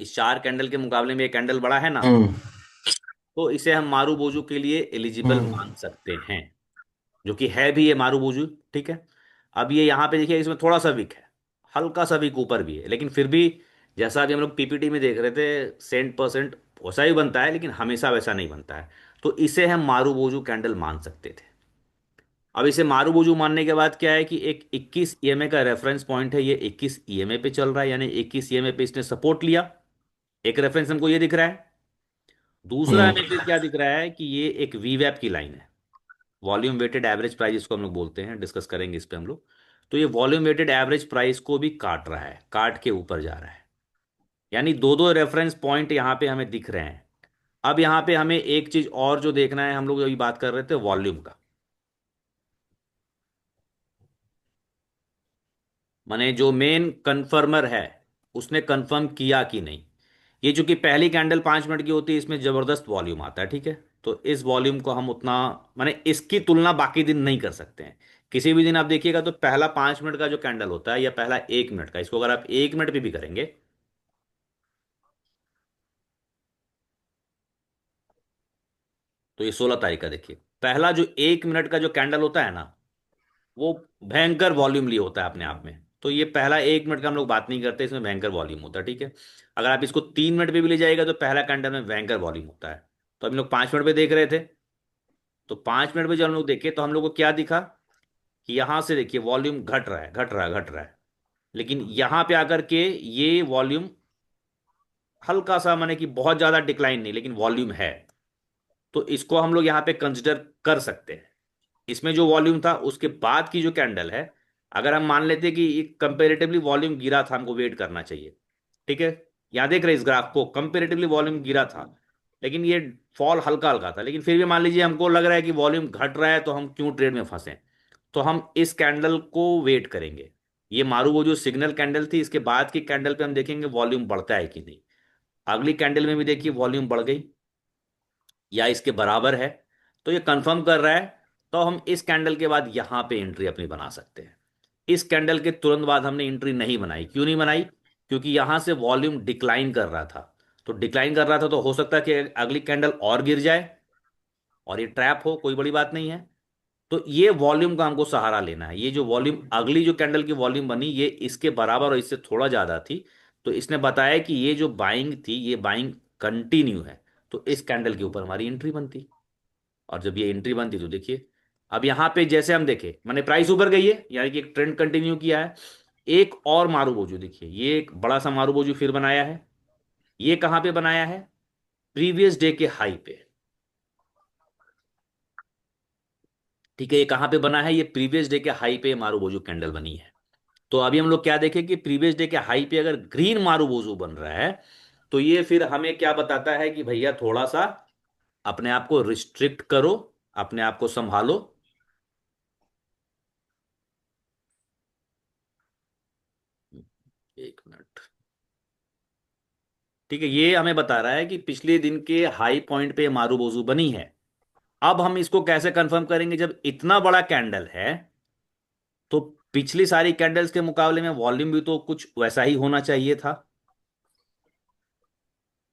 इस चार कैंडल के मुकाबले में ये कैंडल बड़ा है ना, हम्म। तो इसे हम मारू बोझू के लिए एलिजिबल हम्म। मान सकते हैं। जो कि है भी ये मारू बोझू, ठीक है। अब ये यहाँ पे देखिए, इसमें थोड़ा सा वीक है, हल्का सा वीक ऊपर भी है, लेकिन फिर भी जैसा अभी हम लोग पीपीटी में देख रहे थे, सेंट परसेंट वैसा ही बनता है, लेकिन हमेशा वैसा नहीं बनता है। तो इसे हम मारू बोझू कैंडल मान सकते थे। अब इसे मारू बोझू मानने के बाद क्या है कि एक 21 का रेफरेंस पॉइंट है, ये 21 पे चल रहा है, यानी 21 पे इसने सपोर्ट लिया। एक रेफरेंस हमको ये दिख रहा है। दूसरा हम्म। हमें फिर क्या दिख रहा है कि ये एक वी वैप की लाइन है। वॉल्यूम वेटेड एवरेज प्राइस इसको हम लोग बोलते हैं, डिस्कस करेंगे इस पे हम लोग। तो ये वॉल्यूम वेटेड एवरेज प्राइस को भी काट रहा है, काट के ऊपर जा रहा है। यानी दो दो रेफरेंस पॉइंट यहाँ पे हमें दिख रहे हैं। अब यहाँ पे हमें एक चीज और जो देखना है, हम लोग अभी बात कर रहे थे वॉल्यूम का। माने जो मेन कन्फर्मर है, उसने कंफर्म किया कि नहीं। ये चूंकि पहली कैंडल 5 मिनट की होती है, इसमें जबरदस्त वॉल्यूम आता है, ठीक है। तो इस वॉल्यूम को हम उतना, माने इसकी तुलना बाकी दिन नहीं कर सकते हैं। किसी भी दिन आप देखिएगा तो पहला 5 मिनट का जो कैंडल होता है, या पहला 1 मिनट का, इसको अगर आप 1 मिनट पे भी करेंगे। तो ये 16 तारीख का देखिए, पहला जो 1 मिनट का जो कैंडल होता है ना, वो भयंकर वॉल्यूम लिए होता है अपने आप में। तो ये पहला 1 मिनट का हम लोग बात नहीं करते, इसमें भयंकर वॉल्यूम होता है, ठीक है। अगर आप इसको 3 मिनट पे भी ले जाएगा, तो पहला कैंडल में भयंकर वॉल्यूम होता है। तो हम लोग 5 मिनट पे देख रहे थे। तो 5 मिनट पे जब हम लोग देखे, तो हम लोग को क्या दिखा कि यहां से देखिए वॉल्यूम घट रहा है, घट रहा है, घट रहा है। लेकिन यहां पे आकर के ये वॉल्यूम हल्का सा, माने कि बहुत ज्यादा डिक्लाइन नहीं, लेकिन वॉल्यूम है। तो इसको हम लोग यहाँ पे कंसिडर कर सकते हैं। इसमें जो वॉल्यूम था, उसके बाद की जो कैंडल है, अगर हम मान लेते कि कंपेरेटिवली वॉल्यूम गिरा था, हमको वेट करना चाहिए, ठीक है। यहां देख रहे हैं इस ग्राफ को, कंपेरेटिवली वॉल्यूम गिरा था, लेकिन ये फॉल हल्का हल्का था। लेकिन फिर भी मान लीजिए हमको लग रहा है कि वॉल्यूम घट रहा है, तो हम क्यों ट्रेड में फंसे। तो हम इस कैंडल को वेट करेंगे। ये मारू वो जो सिग्नल कैंडल थी, इसके बाद की कैंडल पे हम देखेंगे वॉल्यूम बढ़ता है कि नहीं। अगली कैंडल में भी देखिए वॉल्यूम बढ़ गई, या इसके बराबर है, तो ये कंफर्म कर रहा है। तो हम इस कैंडल के बाद यहां पे एंट्री अपनी बना सकते हैं। इस कैंडल के तुरंत बाद हमने एंट्री नहीं बनाई, क्यों नहीं बनाई? क्योंकि यहां से वॉल्यूम डिक्लाइन कर रहा था। तो डिक्लाइन कर रहा था, तो हो सकता है कि अगली कैंडल और गिर जाए, और ये ट्रैप हो, कोई बड़ी बात नहीं है। तो ये वॉल्यूम का हमको सहारा लेना है। ये जो वॉल्यूम, अगली जो कैंडल की वॉल्यूम बनी, ये इसके बराबर और इससे थोड़ा ज्यादा थी। तो इसने बताया कि ये जो बाइंग थी, ये बाइंग कंटिन्यू है। तो इस कैंडल के ऊपर हमारी एंट्री बनती। और जब ये एंट्री बनती, तो देखिए, अब यहां पे जैसे हम देखे, मैंने प्राइस ऊपर गई है, यानी कि एक ट्रेंड कंटिन्यू किया है। एक और मारू बोझू देखिए, ये एक बड़ा सा मारू बोझू फिर बनाया है। ये कहां पे बनाया है? प्रीवियस डे के हाई पे, ठीक है। ये कहां पे बना है? ये प्रीवियस डे के हाई पे मारू बोझू कैंडल बनी है। तो अभी हम लोग क्या देखें कि प्रीवियस डे के हाई पे अगर ग्रीन मारू बोझू बन रहा है, तो ये फिर हमें क्या बताता है कि भैया थोड़ा सा अपने आप को रिस्ट्रिक्ट करो, अपने आप को संभालो। एक मिनट। ठीक है, ये हमें बता रहा है कि पिछले दिन के हाई पॉइंट पे मारूबोजू बनी है। अब हम इसको कैसे कंफर्म करेंगे? जब इतना बड़ा कैंडल है तो पिछली सारी कैंडल्स के मुकाबले में वॉल्यूम भी तो कुछ वैसा ही होना चाहिए था।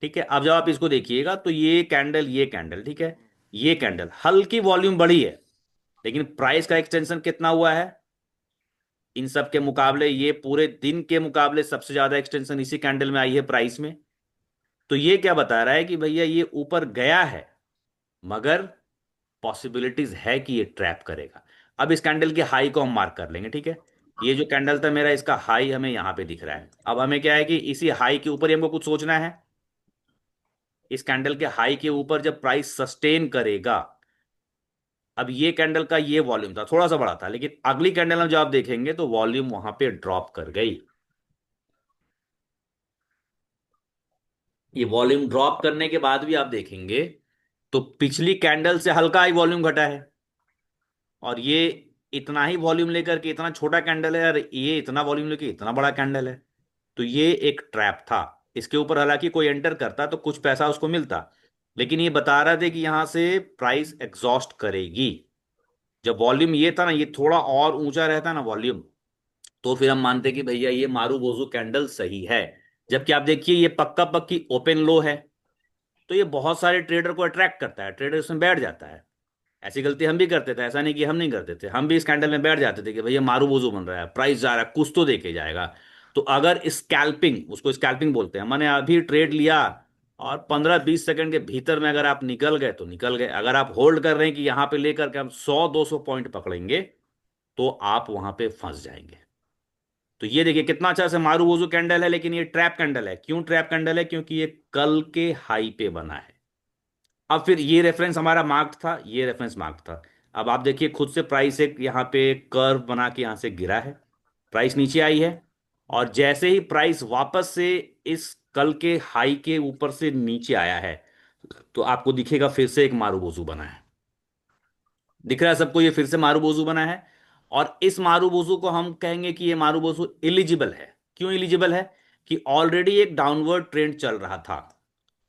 ठीक है, अब जब आप इसको देखिएगा तो ये कैंडल ठीक है, ये कैंडल हल्की वॉल्यूम बढ़ी है, लेकिन प्राइस का एक्सटेंशन कितना हुआ है? इन सब के मुकाबले ये पूरे दिन के मुकाबले सबसे ज्यादा एक्सटेंशन इसी कैंडल में आई है प्राइस में। तो ये क्या बता रहा है कि भैया ये ऊपर गया है, मगर पॉसिबिलिटीज है कि ये ट्रैप करेगा। अब इस कैंडल के हाई को हम मार्क कर लेंगे। ठीक है, ये जो कैंडल था मेरा, इसका हाई हमें यहां पे दिख रहा है। अब हमें क्या है कि इसी हाई के ऊपर ही हमको कुछ सोचना है। इस कैंडल के हाई के ऊपर जब प्राइस सस्टेन करेगा, अब ये कैंडल का ये वॉल्यूम था थोड़ा सा बड़ा था, लेकिन अगली कैंडल में जब आप देखेंगे तो वॉल्यूम वहां पे ड्रॉप कर गई। ये वॉल्यूम ड्रॉप करने के बाद भी आप देखेंगे तो पिछली कैंडल से हल्का ही वॉल्यूम घटा है, और ये इतना ही वॉल्यूम लेकर के इतना छोटा कैंडल है, और ये इतना वॉल्यूम लेकर इतना बड़ा कैंडल है। तो ये एक ट्रैप था। इसके ऊपर हालांकि कोई एंटर करता तो कुछ पैसा उसको मिलता, लेकिन ये बता रहा था कि यहां से प्राइस एग्जॉस्ट करेगी। जब वॉल्यूम ये था ना, ये थोड़ा और ऊंचा रहता ना वॉल्यूम, तो फिर हम मानते कि भैया ये मारूबोजू कैंडल सही है। जबकि आप देखिए ये पक्का पक्की ओपन लो है, तो ये बहुत सारे ट्रेडर को अट्रैक्ट करता है, ट्रेडर इसमें बैठ जाता है। ऐसी गलती हम भी करते थे, ऐसा नहीं कि हम नहीं करते थे, हम भी इस कैंडल में बैठ जाते थे कि भैया मारूबोजू बन रहा है, प्राइस जा रहा है, कुछ तो देके जाएगा। तो अगर स्कैल्पिंग, उसको स्कैल्पिंग बोलते हैं, मैंने अभी ट्रेड लिया और 15-20 सेकंड के भीतर में अगर आप निकल गए तो निकल गए। अगर आप होल्ड कर रहे हैं कि यहां पे लेकर के हम 100-200 पॉइंट पकड़ेंगे, तो आप वहां पे फंस जाएंगे। तो ये देखिए कितना अच्छा से मारूबोजू कैंडल है, लेकिन ये ट्रैप कैंडल है। क्यों ट्रैप कैंडल है? क्योंकि ये कल के हाई पे बना है। अब फिर ये रेफरेंस हमारा मार्क्ड था, ये रेफरेंस मार्क्ड था। अब आप देखिए खुद से प्राइस एक यहाँ पे कर्व बना के यहाँ से गिरा है, प्राइस नीचे आई है, और जैसे ही प्राइस वापस से इस कल के हाई के ऊपर से नीचे आया है, तो आपको दिखेगा फिर से एक मारूबोजू बना है। दिख रहा है सबको? ये फिर से मारूबोजू बना है। और इस मारूबोजू को हम कहेंगे कि ये मारूबोजू इलिजिबल है। क्यों इलिजिबल है? कि ऑलरेडी एक डाउनवर्ड ट्रेंड चल रहा था,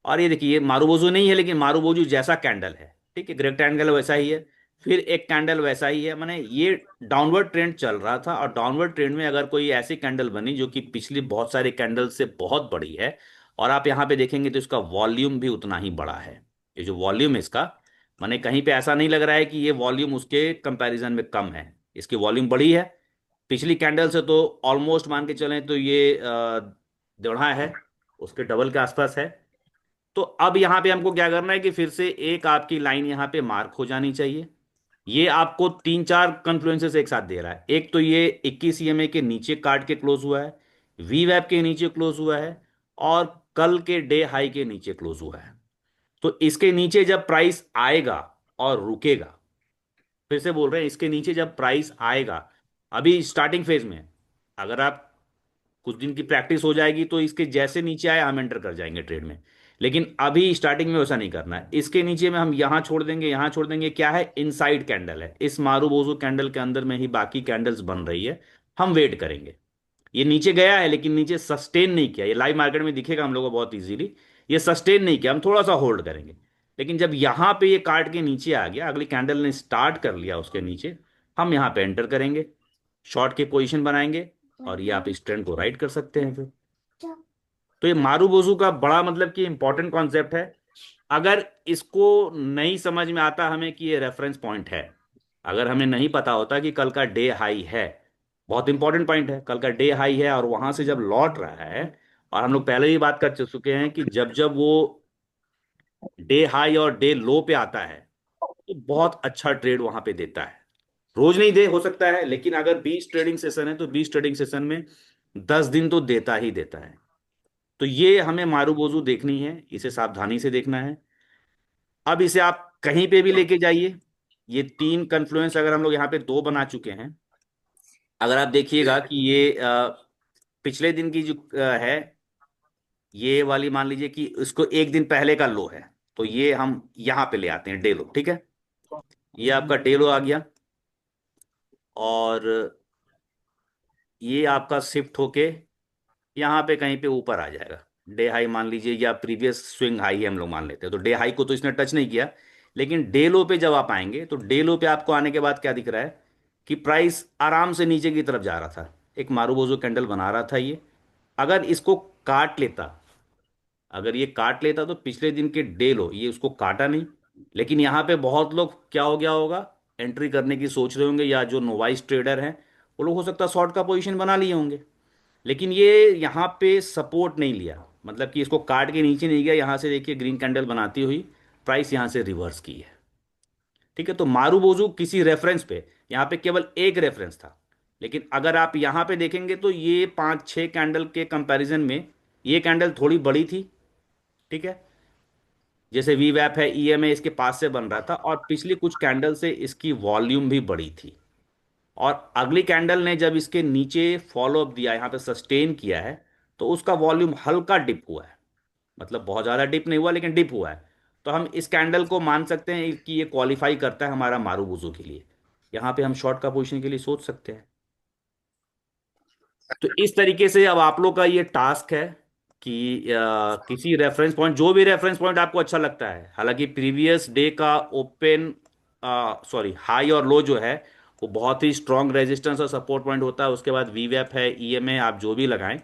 और ये देखिए ये मारूबोजू नहीं है, लेकिन मारूबोजू जैसा कैंडल है। ठीक है, रेक्टेंगल वैसा ही है, फिर एक कैंडल वैसा ही है, माने ये डाउनवर्ड ट्रेंड चल रहा था, और डाउनवर्ड ट्रेंड में अगर कोई ऐसी कैंडल बनी जो कि पिछली बहुत सारी कैंडल से बहुत बड़ी है, और आप यहाँ पे देखेंगे तो इसका वॉल्यूम भी उतना ही बड़ा है। ये जो वॉल्यूम है इसका, माने कहीं पे ऐसा नहीं लग रहा है कि ये वॉल्यूम उसके कंपैरिजन में कम है, इसकी वॉल्यूम बड़ी है। पिछली कैंडल से तो ऑलमोस्ट मान के चलें तो ये दोढ़ा है, उसके डबल के आसपास है। तो अब यहां पे हमको क्या करना है कि फिर से एक आपकी लाइन यहां पे मार्क हो जानी चाहिए। ये आपको 3-4 कन्फ्लुएंसेस एक साथ दे रहा है। एक तो ये 21 ईएमए के नीचे काट के क्लोज हुआ है, वी वेब के नीचे क्लोज हुआ है, और कल के डे हाई के नीचे क्लोज हुआ है। तो इसके नीचे जब प्राइस आएगा और रुकेगा, फिर से बोल रहे हैं, इसके नीचे जब प्राइस आएगा, अभी स्टार्टिंग फेज में है, अगर आप कुछ दिन की प्रैक्टिस हो जाएगी तो इसके जैसे नीचे आए हम एंटर कर जाएंगे ट्रेड में। लेकिन अभी स्टार्टिंग में वैसा नहीं करना है। इसके नीचे में हम यहां छोड़ देंगे, यहां छोड़ देंगे। क्या है? इनसाइड कैंडल है, इस मारूबोजू कैंडल के अंदर में ही बाकी कैंडल्स बन रही है। हम वेट करेंगे। ये नीचे गया है लेकिन नीचे सस्टेन नहीं किया, ये लाइव मार्केट में दिखेगा हम लोगों को बहुत इजीली। ये सस्टेन नहीं किया, हम थोड़ा सा होल्ड करेंगे। लेकिन जब यहां पे ये काट के नीचे आ गया, अगली कैंडल ने स्टार्ट कर लिया उसके नीचे, हम यहां पे एंटर करेंगे, शॉर्ट की पोजीशन बनाएंगे, और ये आप इस ट्रेंड को राइट कर सकते हैं फिर। तो ये मारूबोजू का बड़ा मतलब कि इंपॉर्टेंट कॉन्सेप्ट है। अगर इसको नहीं समझ में आता हमें कि ये रेफरेंस पॉइंट है, अगर हमें नहीं पता होता कि कल का डे हाई है, बहुत इंपॉर्टेंट पॉइंट है, कल का डे हाई है और वहां से जब लौट रहा है, और हम लोग पहले ही बात कर चुके हैं कि जब जब वो डे हाई और डे लो पे आता है तो बहुत अच्छा ट्रेड वहां पे देता है। रोज नहीं दे हो सकता है, लेकिन अगर 20 ट्रेडिंग सेशन है तो 20 ट्रेडिंग सेशन में 10 दिन तो देता ही देता है। तो ये हमें मारूबोजू देखनी है, इसे सावधानी से देखना है। अब इसे आप कहीं पे भी लेके जाइए। ये तीन कन्फ्लुएंस अगर हम लोग यहाँ पे दो बना चुके हैं, अगर आप देखिएगा कि ये पिछले दिन की जो है, ये वाली मान लीजिए कि इसको एक दिन पहले का लो है, तो ये हम यहाँ पे ले आते हैं डे लो। ठीक है, ये आपका डे लो आ गया, और ये आपका शिफ्ट होके यहाँ पे कहीं पे ऊपर आ जाएगा। डे हाई मान लीजिए, या प्रीवियस स्विंग हाई हम लोग मान लेते हैं, तो डे हाई को तो इसने टच नहीं किया। लेकिन डे लो पे जब आप आएंगे तो डे लो पे आपको आने के बाद क्या दिख रहा है कि प्राइस आराम से नीचे की तरफ जा रहा था, एक मारूबोजो कैंडल बना रहा था ये। अगर इसको काट लेता, अगर ये काट लेता तो पिछले दिन के डे लो, ये उसको काटा नहीं। लेकिन यहाँ पे बहुत लोग क्या हो गया होगा, एंट्री करने की सोच रहे होंगे, या जो नोवाइस ट्रेडर हैं वो लोग हो सकता है शॉर्ट का पोजीशन बना लिए होंगे। लेकिन ये यहाँ पे सपोर्ट नहीं लिया, मतलब कि इसको काट के नीचे नहीं गया, यहाँ से देखिए ग्रीन कैंडल बनाती हुई प्राइस यहाँ से रिवर्स की है। ठीक है, तो मारूबोजू किसी रेफरेंस पे, यहाँ पे केवल एक रेफरेंस था। लेकिन अगर आप यहाँ पे देखेंगे तो ये पांच छह कैंडल के कंपैरिजन में ये कैंडल थोड़ी बड़ी थी। ठीक है, जैसे वी वैप है, ईएमए इसके पास से बन रहा था, और पिछली कुछ कैंडल से इसकी वॉल्यूम भी बड़ी थी। और अगली कैंडल ने जब इसके नीचे फॉलो अप दिया, यहाँ पे सस्टेन किया है, तो उसका वॉल्यूम हल्का डिप हुआ है। मतलब बहुत ज़्यादा डिप नहीं हुआ, लेकिन डिप हुआ है। तो हम इस कैंडल को मान सकते हैं कि ये क्वालिफाई करता है हमारा मारूबुजू के लिए। यहाँ पे हम शॉर्ट का पोजीशन के लिए सोच सकते हैं। तो इस तरीके से अब आप लोग का ये टास्क है कि किसी रेफरेंस पॉइंट, जो भी रेफरेंस पॉइंट आपको अच्छा लगता है, हालांकि प्रीवियस डे का ओपन, सॉरी हाई और लो जो है वो बहुत ही स्ट्रांग रेजिस्टेंस और सपोर्ट पॉइंट होता है। उसके बाद वी वैप है, ईएमए, आप जो भी लगाएं,